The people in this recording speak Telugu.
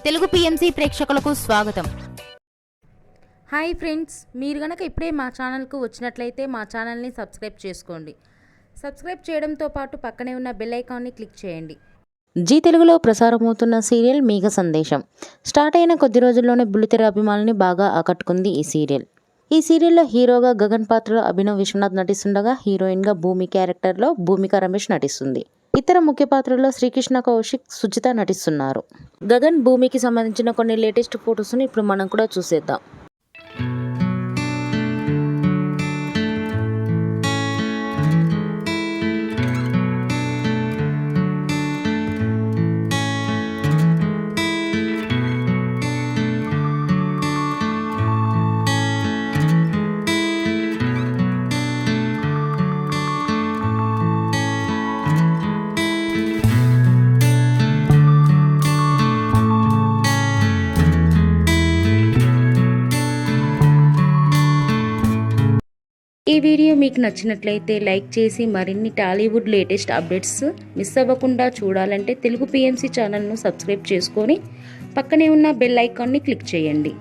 తెలుగు పిఎంసి ప్రేక్షకులకు స్వాగతం. హాయ్ ఫ్రెండ్స్, మీరు గనక ఇప్పుడే మా ఛానల్కు వచ్చినట్లయితే మా ఛానల్ని సబ్స్క్రైబ్ చేసుకోండి. సబ్స్క్రైబ్ చేయడంతో పాటు పక్కనే ఉన్న బెల్ ఐకాన్ని క్లిక్ చేయండి. జీ తెలుగులో ప్రసారమవుతున్న సీరియల్ మేఘ సందేశం స్టార్ట్ అయిన కొద్ది రోజుల్లోనే బుల్లితెర అభిమానుల్ని బాగా ఆకట్టుకుంది ఈ సీరియల్. ఈ సీరియల్లో హీరోగా గగన్ పాత్రలో అభినవ్ విశ్వనాథ్ నటిస్తుండగా హీరోయిన్గా భూమి క్యారెక్టర్లో భూమిక రమేష్ నటిస్తుంది. ఇతర ముఖ్య పాత్రల్లో శ్రీకృష్ణ కౌశిక్, సుజిత నటిస్తున్నారు. గగన్, భూమికి సంబంధించిన కొన్ని లేటెస్ట్ ఫొటోస్ని ఇప్పుడు మనం కూడా చూసేద్దాం. ఈ వీడియో మీకు నచ్చినట్లయితే లైక్ చేసి మరిన్ని టాలీవుడ్ లేటెస్ట్ అప్డేట్స్ మిస్ అవ్వకుండా చూడాలంటే తెలుగు పిఎంసి ఛానల్ను సబ్స్క్రైబ్ చేసుకొని పక్కనే ఉన్న బెల్ ఐకాన్ని క్లిక్ చేయండి.